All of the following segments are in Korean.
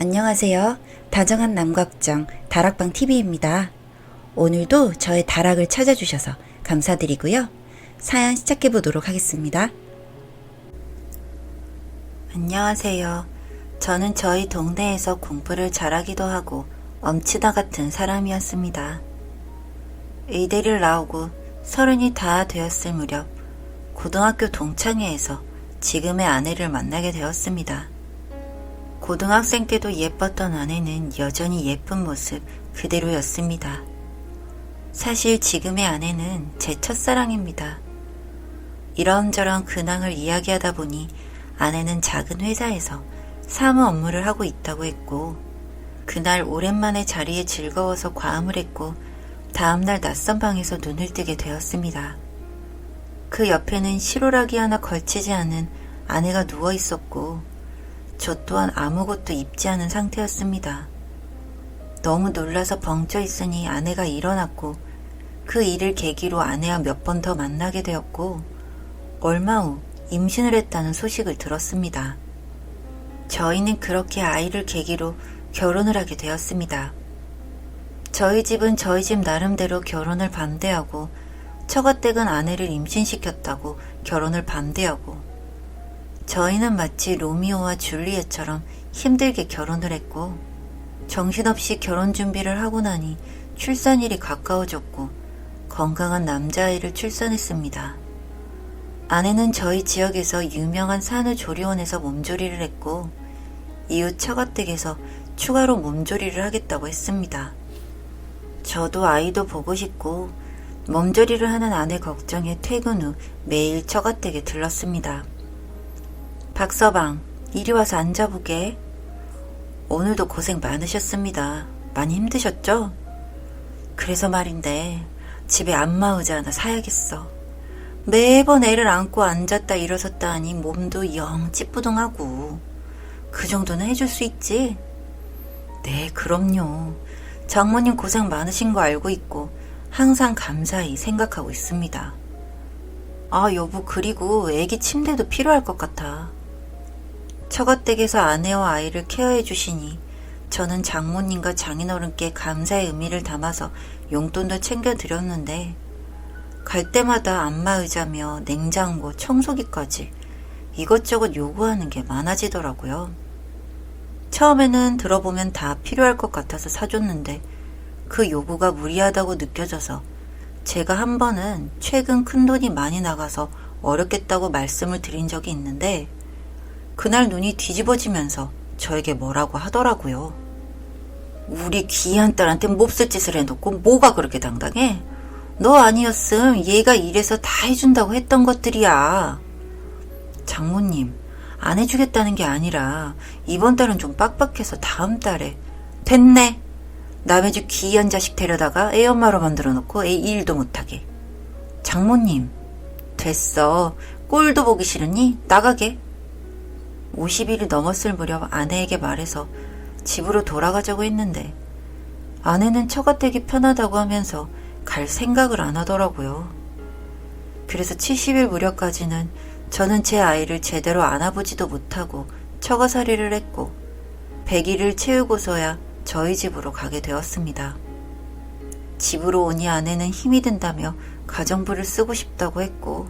안녕하세요. 다정한 남걱정 다락방TV입니다. 오늘도 저의 다락을 찾아주셔서 감사드리고요. 사연 시작해보도록 하겠습니다. 안녕하세요. 저는 저희 동네에서 공부를 잘하기도 하고 엄치다 같은 사람이었습니다. 의대를 나오고 30이 다 되었을 무렵 고등학교 동창회에서 지금의 아내를 만나게 되었습니다. 고등학생 때도 예뻤던 아내는 여전히 예쁜 모습 그대로였습니다. 사실 지금의 아내는 제 첫사랑입니다. 이런저런 근황을 이야기하다 보니 아내는 작은 회사에서 사무 업무를 하고 있다고 했고, 그날 오랜만에 자리에 즐거워서 과음을 했고 다음날 낯선 방에서 눈을 뜨게 되었습니다. 그 옆에는 실오라기 하나 걸치지 않은 아내가 누워 있었고 저 또한 아무것도 입지 않은 상태였습니다. 너무 놀라서 벙쪄 있으니 아내가 일어났고 그 일을 계기로 아내와 몇 번 더 만나게 되었고 얼마 후 임신을 했다는 소식을 들었습니다. 저희는 그렇게 아이를 계기로 결혼을 하게 되었습니다. 저희 집은 저희 집 나름대로 결혼을 반대하고 처가댁은 아내를 임신시켰다고 결혼을 반대하고 저희는 마치 로미오와 줄리엣처럼 힘들게 결혼을 했고 정신없이 결혼 준비를 하고 나니 출산일이 가까워졌고 건강한 남자아이를 출산했습니다. 아내는 저희 지역에서 유명한 산후조리원에서 몸조리를 했고 이후 처가댁에서 추가로 몸조리를 하겠다고 했습니다. 저도 아이도 보고 싶고 몸조리를 하는 아내 걱정에 퇴근 후 매일 처가댁에 들렀습니다. 박서방, 이리 와서 앉아보게. 오늘도 고생 많으셨습니다. 많이 힘드셨죠? 그래서 말인데 집에 안마의자 하나 사야겠어. 매번 애를 안고 앉았다 일어섰다 하니 몸도 영 찌뿌둥하고. 그 정도는 해줄 수 있지? 네, 그럼요. 장모님 고생 많으신 거 알고 있고 항상 감사히 생각하고 있습니다. 아, 여보, 그리고 애기 침대도 필요할 것 같아. 처가댁에서 아내와 아이를 케어해 주시니 저는 장모님과 장인어른께 감사의 의미를 담아서 용돈도 챙겨드렸는데 갈 때마다 안마의자며 냉장고, 청소기까지 이것저것 요구하는 게 많아지더라고요. 처음에는 들어보면 다 필요할 것 같아서 사줬는데 그 요구가 무리하다고 느껴져서 제가 한 번은 최근 큰돈이 많이 나가서 어렵겠다고 말씀을 드린 적이 있는데 그날 눈이 뒤집어지면서 저에게 뭐라고 하더라고요. 우리 귀한 딸한테 몹쓸 짓을 해놓고 뭐가 그렇게 당당해? 너 아니었음 얘가 이래서 다 해준다고 했던 것들이야. 장모님, 안 해주겠다는 게 아니라 이번 달은 좀 빡빡해서 다음 달에. 됐네. 남의 집 귀한 자식 데려다가 애 엄마로 만들어놓고 애 일도 못하게. 장모님, 됐어. 꼴도 보기 싫으니 나가게. 50일이 넘었을 무렵 아내에게 말해서 집으로 돌아가자고 했는데 아내는 처가댁이 편하다고 하면서 갈 생각을 안 하더라고요. 그래서 70일 무렵까지는 저는 제 아이를 제대로 안아보지도 못하고 처가살이를 했고 100일을 채우고서야 저희 집으로 가게 되었습니다. 집으로 오니 아내는 힘이 든다며 가정부를 쓰고 싶다고 했고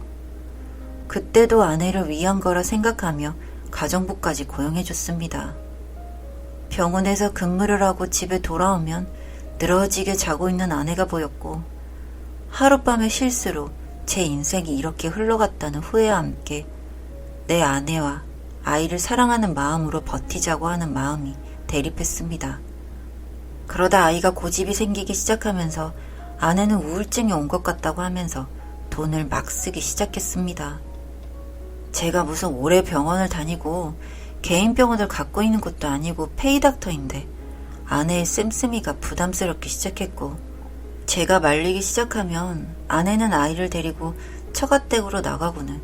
그때도 아내를 위한 거라 생각하며 가정부까지 고용해줬습니다. 병원에서 근무를 하고 집에 돌아오면 늘어지게 자고 있는 아내가 보였고 하룻밤의 실수로 제 인생이 이렇게 흘러갔다는 후회와 함께 내 아내와 아이를 사랑하는 마음으로 버티자고 하는 마음이 대립했습니다. 그러다 아이가 고집이 생기기 시작하면서 아내는 우울증이 온 것 같다고 하면서 돈을 막 쓰기 시작했습니다. 제가 무슨 오래 병원을 다니고 개인 병원을 갖고 있는 것도 아니고 페이닥터인데 아내의 씀씀이가 부담스럽기 시작했고 제가 말리기 시작하면 아내는 아이를 데리고 처가댁으로 나가고는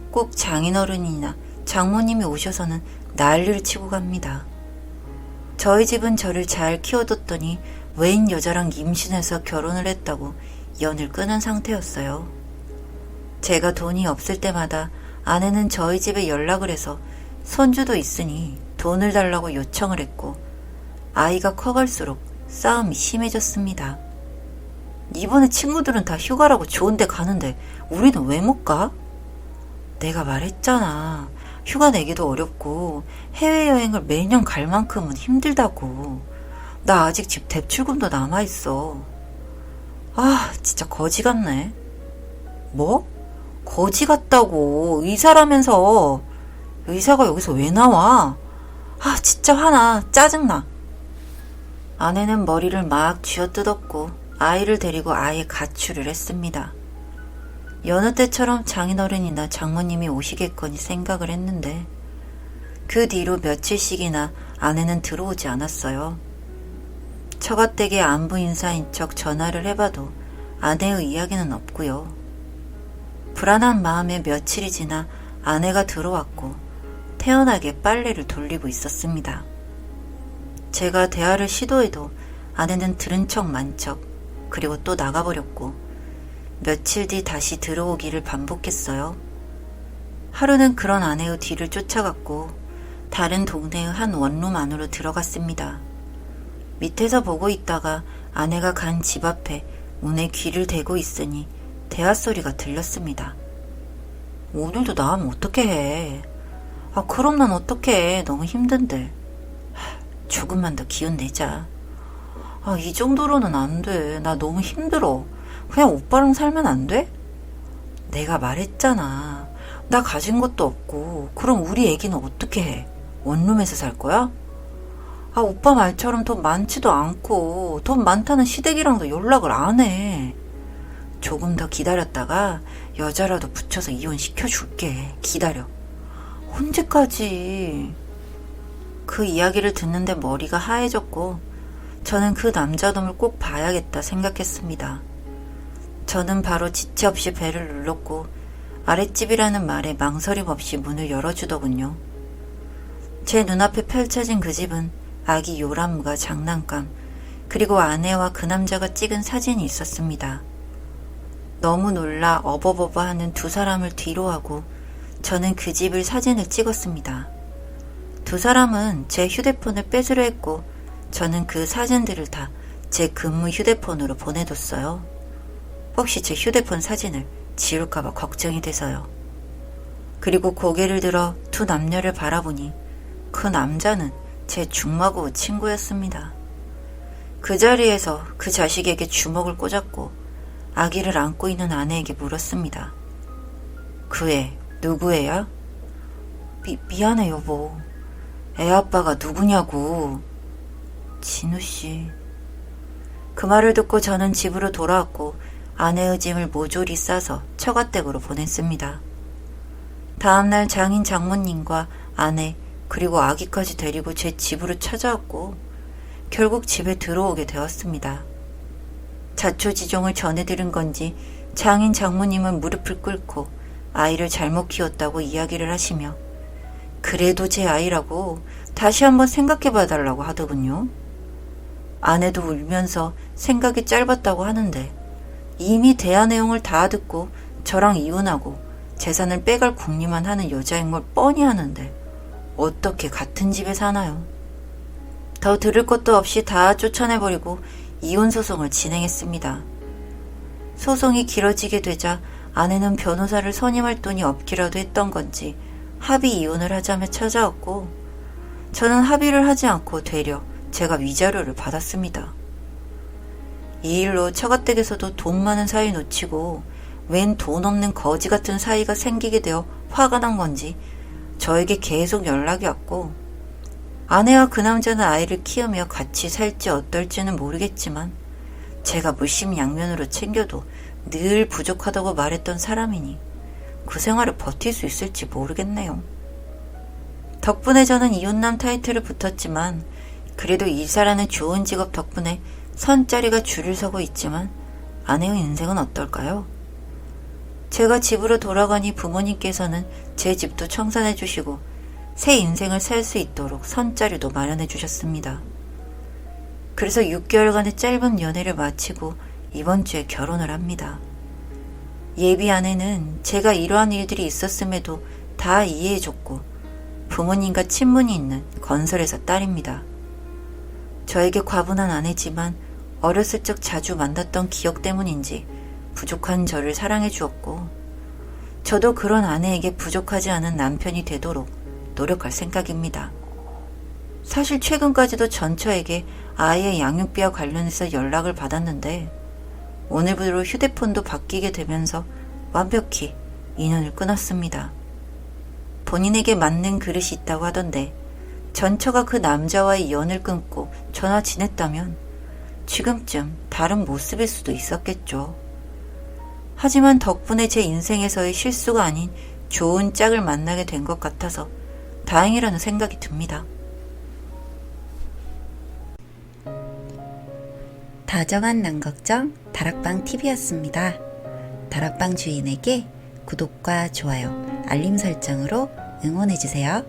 꼭 장인어른이나 장모님이 오셔서는 난리를 치고 갑니다. 저희 집은 저를 잘 키워뒀더니 외인 여자랑 임신해서 결혼을 했다고 연을 끊은 상태였어요. 제가 돈이 없을 때마다 아내는 저희 집에 연락을 해서 손주도 있으니 돈을 달라고 요청을 했고 아이가 커갈수록 싸움이 심해졌습니다. 이번에 친구들은 다 휴가라고 좋은데 가는데 우리는 왜 못 가? 내가 말했잖아. 휴가 내기도 어렵고 해외여행을 매년 갈 만큼은 힘들다고. 나 아직 집 대출금도 남아있어. 아, 진짜 거지 같네. 뭐? 거지 같다고. 의사라면서. 의사가 여기서 왜 나와? 아, 진짜 화나. 짜증나. 아내는 머리를 막 쥐어뜯었고 아이를 데리고 아예 가출을 했습니다. 여느 때처럼 장인어른이나 장모님이 오시겠거니 생각을 했는데 그 뒤로 며칠씩이나 아내는 들어오지 않았어요. 처가댁의 안부 인사인 척 전화를 해봐도 아내의 이야기는 없고요. 불안한 마음에 며칠이 지나 아내가 들어왔고 태연하게 빨래를 돌리고 있었습니다. 제가 대화를 시도해도 아내는 들은 척 만 척, 그리고 또 나가버렸고 며칠 뒤 다시 들어오기를 반복했어요. 하루는 그런 아내의 뒤를 쫓아갔고 다른 동네의 한 원룸 안으로 들어갔습니다. 밑에서 보고 있다가 아내가 간 집 앞에 문에 귀를 대고 있으니 대화 소리가 들렸습니다. 오늘도 나가면 어떻게 해? 아, 그럼 난 어떻게 해? 너무 힘든데. 조금만 더 기운 내자. 아, 이 정도로는 안 돼. 나 너무 힘들어. 그냥 오빠랑 살면 안 돼? 내가 말했잖아. 나 가진 것도 없고. 그럼 우리 애기는 어떻게 해? 원룸에서 살 거야? 아, 오빠 말처럼 돈 많지도 않고 돈 많다는 시댁이랑도 연락을 안 해. 조금 더 기다렸다가 여자라도 붙여서 이혼시켜줄게. 기다려. 언제까지? 그 이야기를 듣는데 머리가 하얘졌고 저는 그 남자놈을 꼭 봐야겠다 생각했습니다. 저는 바로 지체 없이 배를 눌렀고 아랫집이라는 말에 망설임 없이 문을 열어주더군요. 제 눈앞에 펼쳐진 그 집은 아기 요람과 장난감 그리고 아내와 그 남자가 찍은 사진이 있었습니다. 너무 놀라 어버버버하는 두 사람을 뒤로하고 저는 그 집을 사진을 찍었습니다. 두 사람은 제 휴대폰을 뺏으려 했고 저는 그 사진들을 다 제 근무 휴대폰으로 보내뒀어요. 혹시 제 휴대폰 사진을 지울까봐 걱정이 돼서요. 그리고 고개를 들어 두 남녀를 바라보니 그 남자는 제 중마고 친구였습니다. 그 자리에서 그 자식에게 주먹을 꽂았고 아기를 안고 있는 아내에게 물었습니다. 그 애 누구애야? 미안해 여보. 애 아빠가 누구냐고. 진우씨. 그 말을 듣고 저는 집으로 돌아왔고 아내의 짐을 모조리 싸서 처가댁으로 보냈습니다. 다음날 장인 장모님과 아내 그리고 아기까지 데리고 제 집으로 찾아왔고 결국 집에 들어오게 되었습니다. 자초지종을 전해드린 건지 장인 장모님은 무릎을 꿇고 아이를 잘못 키웠다고 이야기를 하시며 그래도 제 아이라고 다시 한번 생각해봐 달라고 하더군요. 아내도 울면서 생각이 짧았다고 하는데 이미 대화 내용을 다 듣고 저랑 이혼하고 재산을 빼갈 궁리만 하는 여자인 걸 뻔히 아는데 어떻게 같은 집에 사나요? 더 들을 것도 없이 다 쫓아내버리고 이혼소송을 진행했습니다. 소송이 길어지게 되자 아내는 변호사를 선임할 돈이 없기라도 했던 건지 합의 이혼을 하자며 찾아왔고 저는 합의를 하지 않고 되려 제가 위자료를 받았습니다. 이 일로 처가댁에서도 돈 많은 사이 놓치고 웬 돈 없는 거지 같은 사이가 생기게 되어 화가 난 건지 저에게 계속 연락이 왔고 아내와 그 남자는 아이를 키우며 같이 살지 어떨지는 모르겠지만 제가 물심양면으로 챙겨도 늘 부족하다고 말했던 사람이니 그 생활을 버틸 수 있을지 모르겠네요. 덕분에 저는 이혼남 타이틀을 붙었지만 그래도 일사라는 좋은 직업 덕분에 선자리가 줄을 서고 있지만 아내의 인생은 어떨까요? 제가 집으로 돌아가니 부모님께서는 제 집도 청산해 주시고 새 인생을 살 수 있도록 선자리도 마련해 주셨습니다. 그래서 6개월간의 짧은 연애를 마치고 이번 주에 결혼을 합니다. 예비 아내는 제가 이러한 일들이 있었음에도 다 이해해줬고 부모님과 친분이 있는 건설회사 딸입니다. 저에게 과분한 아내지만 어렸을 적 자주 만났던 기억 때문인지 부족한 저를 사랑해 주었고, 저도 그런 아내에게 부족하지 않은 남편이 되도록 노력할 생각입니다. 사실 최근까지도 전처에게 아이의 양육비와 관련해서 연락을 받았는데 오늘부로 휴대폰도 바뀌게 되면서 완벽히 인연을 끊었습니다. 본인에게 맞는 그릇이 있다고 하던데 전처가 그 남자와의 연을 끊고 전화 지냈다면 지금쯤 다른 모습일 수도 있었겠죠. 하지만 덕분에 제 인생에서의 실수가 아닌 좋은 짝을 만나게 된 것 같아서 다행이라는 생각이 듭니다. 다정한 남걱정 다락방 TV였습니다. 다락방 주인에게 구독과 좋아요, 알림 설정으로 응원해주세요.